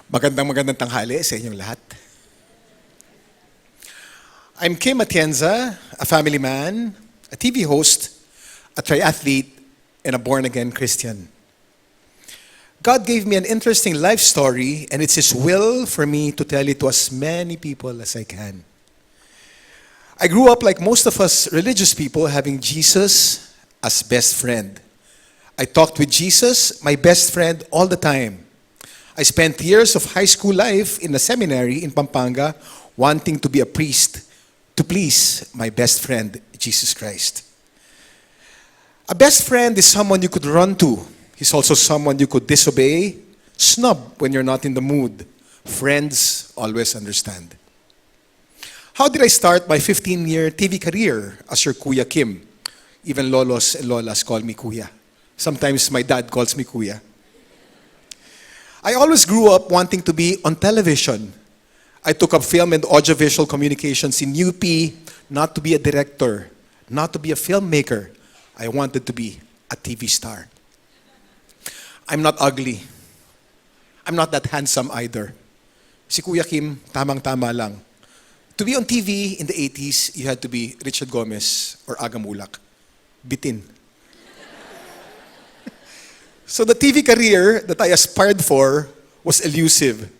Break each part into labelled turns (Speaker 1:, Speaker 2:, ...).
Speaker 1: Magandang tanghali sa inyong lahat. I'm Kim Atienza, a family man, a TV host, a triathlete, and a born-again Christian. God gave me an interesting life story, and it's His will for me to tell it to as many people as I can. I grew up like most of us religious people, having Jesus as best friend. I talked with Jesus, my best friend, all the time. I spent years of high school life in a seminary in Pampanga wanting to be a priest to please my best friend, Jesus Christ. A best friend is someone you could run to. He's also someone you could disobey, snub when you're not in the mood. Friends always understand. How did I start my 15-year TV career as your Kuya Kim? Even lolos and lolas call me Kuya. Sometimes my dad calls me Kuya. I always grew up wanting to be on television. I took up film and audiovisual communications in UP, not to be a director, not to be a filmmaker. I wanted to be a TV star. I'm not ugly. I'm not that handsome either. Si Kuya Kim, tamang-tama lang. To be on TV in the 80s, you had to be Richard Gomez or Aga Mulak. Bitin. So the TV career that I aspired for was elusive.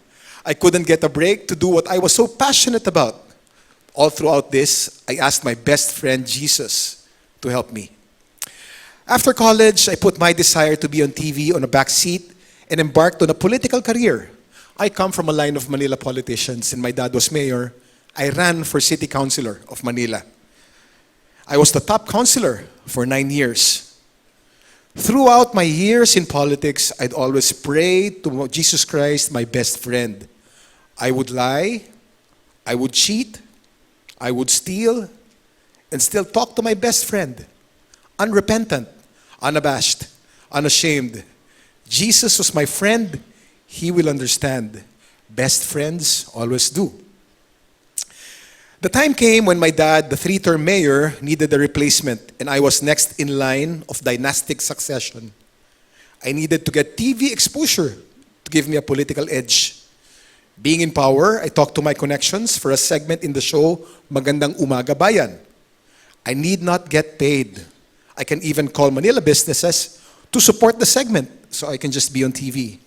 Speaker 1: I couldn't get a break to do what I was so passionate about. All throughout this, I asked my best friend Jesus to help me. After college, I put my desire to be on TV on a back seat and embarked on a political career. I come from a line of Manila politicians, and my dad was mayor. I ran for city councilor of Manila. I was the top councilor for 9 years. Throughout my years in politics, I'd always pray to Jesus Christ, my best friend. I would lie, I would cheat, I would steal, and still talk to my best friend. Unrepentant, unabashed, unashamed. Jesus was my friend. He will understand. Best friends always do. The time came when my dad, the 3-term mayor, needed a replacement, and I was next in line of dynastic succession. I needed to get TV exposure to give me a political edge. Being in power, I talked to my connections for a segment in the show, Magandang Umaga Bayan. I need not get paid. I can even call Manila businesses to support the segment so I can just be on TV.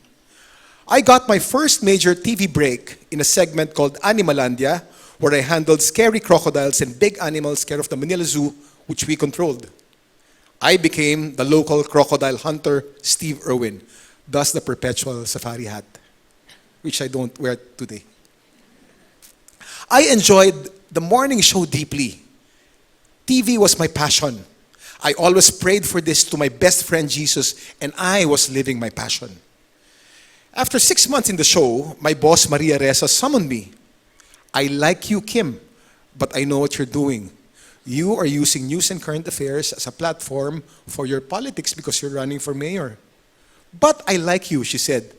Speaker 1: I got my first major TV break in a segment called Animalandia, where I handled scary crocodiles and big animals care of the Manila Zoo, which we controlled. I became the local crocodile hunter, Steve Irwin, thus the perpetual safari hat, which I don't wear today. I enjoyed the morning show deeply. TV was my passion. I always prayed for this to my best friend Jesus, and I was living my passion. After 6 months in the show, my boss Maria Reza summoned me. I like you, Kim, but I know what you're doing. You are using news and current affairs as a platform for your politics because you're running for mayor. But I like you, she said.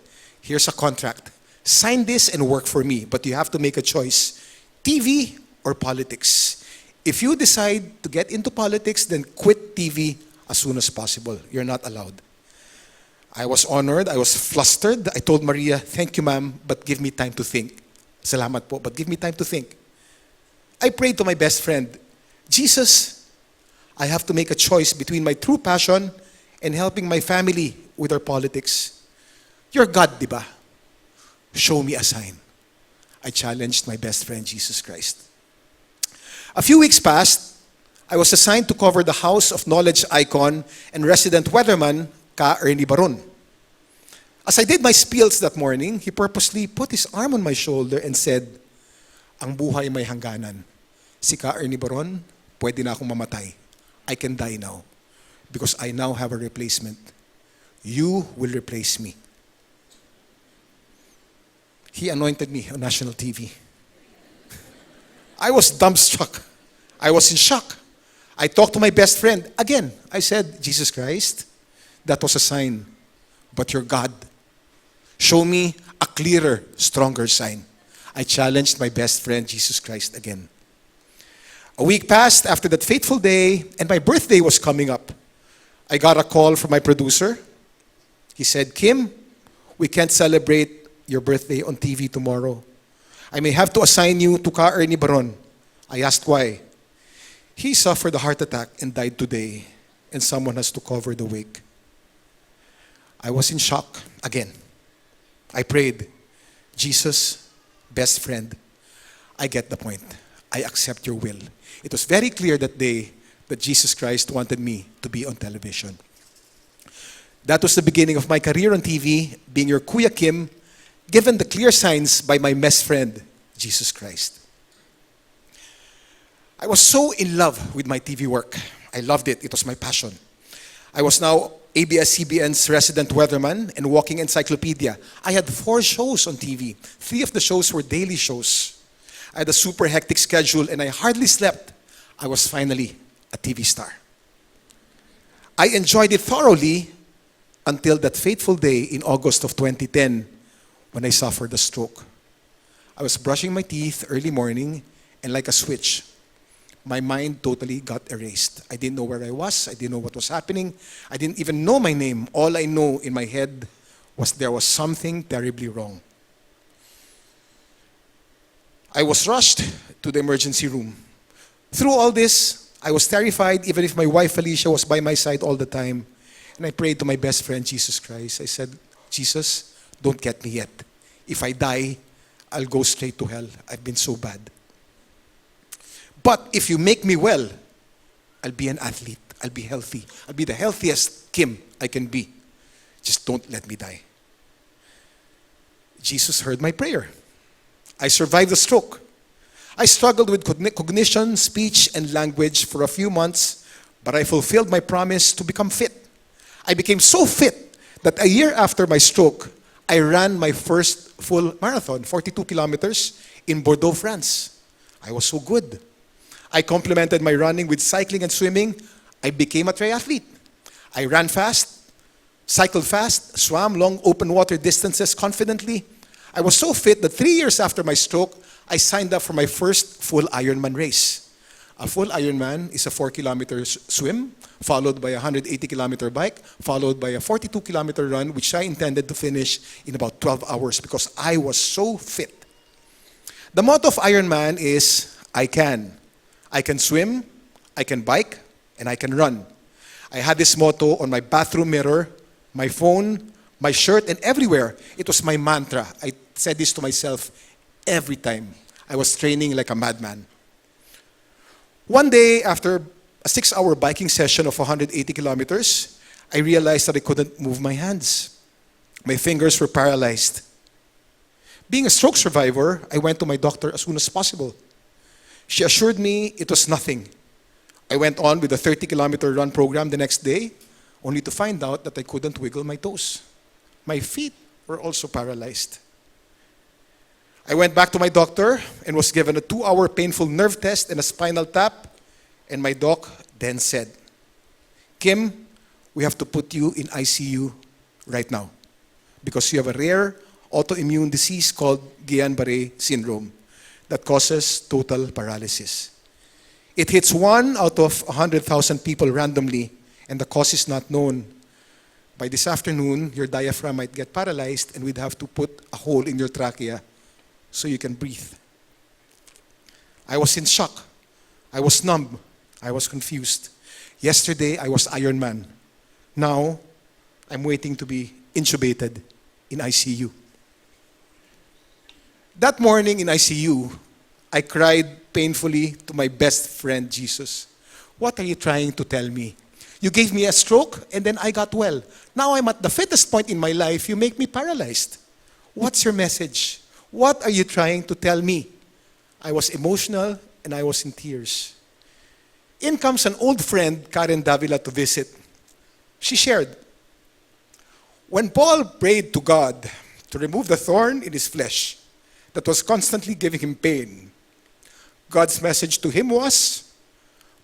Speaker 1: Here's a contract. Sign this and work for me, but you have to make a choice. TV or politics. If you decide to get into politics, then quit TV as soon as possible. You're not allowed. I was honored. I was flustered. I told Maria, thank you, ma'am, but give me time to think. Salamat po, but give me time to think. I prayed to my best friend, Jesus, I have to make a choice between my true passion and helping my family with our politics. You're God, di ba? Show me a sign. I challenged my best friend, Jesus Christ. A few weeks passed. I was assigned to cover the House of Knowledge icon and resident weatherman, Ka Ernie Baron. As I did my spiels that morning, he purposely put his arm on my shoulder and said, ang buhay may hangganan. Si Ka Ernie Baron, pwede na akong mamatay. I can die now because I now have a replacement. You will replace me. He anointed me on national TV. I was dumbstruck. I was in shock. I talked to my best friend. Again, I said, Jesus Christ, that was a sign, but you're God. Show me a clearer, stronger sign. I challenged my best friend, Jesus Christ, again. A week passed after that fateful day, and my birthday was coming up. I got a call from my producer. He said, Kim, we can't celebrate your birthday on TV tomorrow. I may have to assign you to Ka Ernie Baron. I asked why. He suffered a heart attack and died today, and someone has to cover the wake. I was in shock again. I prayed, Jesus, best friend, I get the point. I accept your will. It was very clear that day that Jesus Christ wanted me to be on television. That was the beginning of my career on TV, being your Kuya Kim, given the clear signs by my best friend, Jesus Christ. I was so in love with my TV work. I loved it. It was my passion. I was now ABS-CBN's resident weatherman and walking encyclopedia. I had 4 shows on TV. 3 of the shows were daily shows. I had a super hectic schedule and I hardly slept. I was finally a TV star. I enjoyed it thoroughly until that fateful day in August of 2010 when I suffered a stroke. I was brushing my teeth early morning and like a switch, my mind totally got erased. I didn't know where I was. I didn't know what was happening. I didn't even know my name. All I know in my head was there was something terribly wrong. I was rushed to the emergency room. Through all this, I was terrified even if my wife Felicia was by my side all the time. And I prayed to my best friend, Jesus Christ. I said, Jesus, don't get me yet. If I die, I'll go straight to hell. I've been so bad. But if you make me well, I'll be an athlete. I'll be healthy. I'll be the healthiest Kim I can be. Just don't let me die. Jesus heard my prayer. I survived the stroke. I struggled with cognition, speech, and language for a few months, but I fulfilled my promise to become fit. I became so fit that a year after my stroke, I ran my first full marathon, 42 kilometers, in Bordeaux, France. I was so good. I complemented my running with cycling and swimming. I became a triathlete. I ran fast, cycled fast, swam long open water distances confidently. I was so fit that 3 years after my stroke, I signed up for my first full Ironman race. A full Ironman is a 4-kilometer swim, followed by a 180-kilometer bike, followed by a 42-kilometer run, which I intended to finish in about 12 hours because I was so fit. The motto of Ironman is, I can. I can swim, I can bike, and I can run. I had this motto on my bathroom mirror, my phone, my shirt, and everywhere. It was my mantra. I said this to myself every time. I was training like a madman. One day, after a 6-hour biking session of 180 kilometers, I realized that I couldn't move my hands. My fingers were paralyzed. Being a stroke survivor, I went to my doctor as soon as possible. She assured me it was nothing. I went on with a 30-kilometer run program the next day, only to find out that I couldn't wiggle my toes. My feet were also paralyzed. I went back to my doctor and was given a 2-hour painful nerve test and a spinal tap, and my doc then said, Kim, we have to put you in ICU right now because you have a rare autoimmune disease called Guillain-Barré syndrome that causes total paralysis. It hits 1 out of 100,000 people randomly, and the cause is not known. By this afternoon, your diaphragm might get paralyzed, and we'd have to put a hole in your trachea so you can breathe. I was in shock. I was numb. I was confused. Yesterday, I was Iron Man. Now, I'm waiting to be intubated in ICU. That morning in ICU, I cried painfully to my best friend, Jesus. What are you trying to tell me? You gave me a stroke and then I got well. Now I'm at the fittest point in my life. You make me paralyzed. What's your message? What are you trying to tell me? I was emotional and I was in tears. In comes an old friend, Karen Davila, to visit. She shared, when Paul prayed to God to remove the thorn in his flesh that was constantly giving him pain, God's message to him was,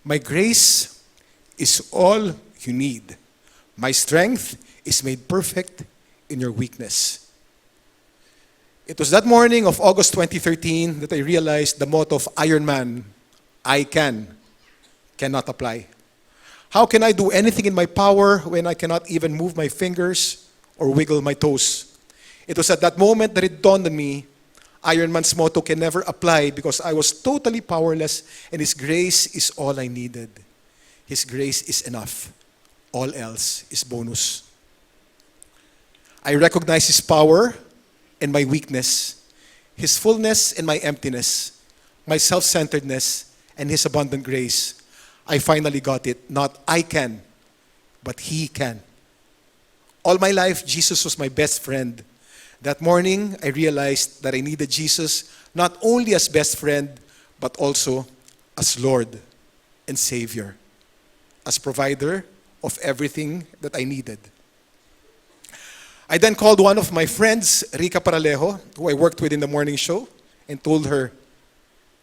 Speaker 1: my grace is all you need. My strength is made perfect in your weakness. It was that morning of August 2013 that I realized the motto of Iron Man, I cannot apply. How can I do anything in my power when I cannot even move my fingers or wiggle my toes? It was at that moment that it dawned on me, Iron Man's motto can never apply because I was totally powerless and His grace is all I needed. His grace is enough. All else is bonus. I recognize His power and my weakness, His fullness and my emptiness, my self-centeredness and His abundant grace. I finally got it. Not I can, but He can. All my life, Jesus was my best friend. That morning, I realized that I needed Jesus not only as best friend, but also as Lord and Savior, as provider of everything that I needed. I then called one of my friends, Rica Paralejo, who I worked with in the morning show, and told her,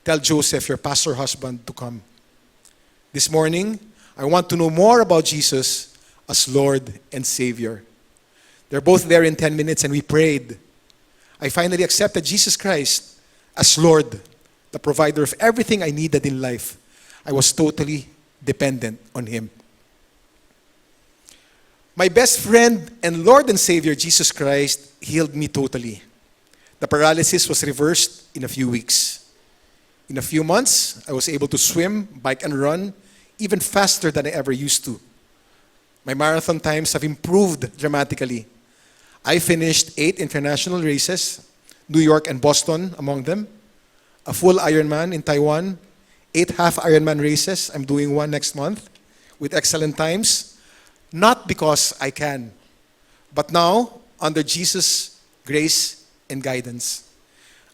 Speaker 1: tell Joseph, your pastor husband, to come. This morning, I want to know more about Jesus as Lord and Savior. They're both there in 10 minutes and we prayed. I finally accepted Jesus Christ as Lord, the provider of everything I needed in life. I was totally dependent on Him. My best friend and Lord and Savior, Jesus Christ, healed me totally. The paralysis was reversed in a few weeks. In a few months, I was able to swim, bike, and run even faster than I ever used to. My marathon times have improved dramatically. I finished 8 international races, New York and Boston among them, a full Ironman in Taiwan, 8 half Ironman races. I'm doing one next month with excellent times. Not because I can, but now, under Jesus' grace and guidance,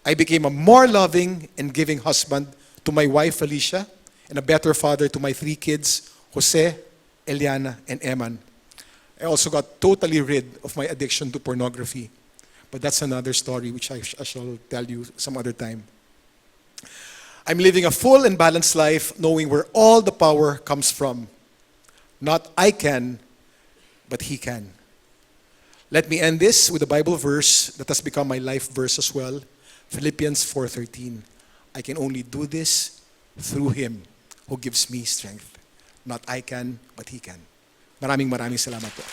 Speaker 1: I became a more loving and giving husband to my wife, Felicia, and a better father to my 3 kids, Jose, Eliana, and Eman. I also got totally rid of my addiction to pornography. But that's another story which I shall tell you some other time. I'm living a full and balanced life knowing where all the power comes from. Not I can, but He can. Let me end this with a Bible verse that has become my life verse as well. Philippians 4:13. I can only do this through Him who gives me strength. Not I can, but He can. Maraming salamat po.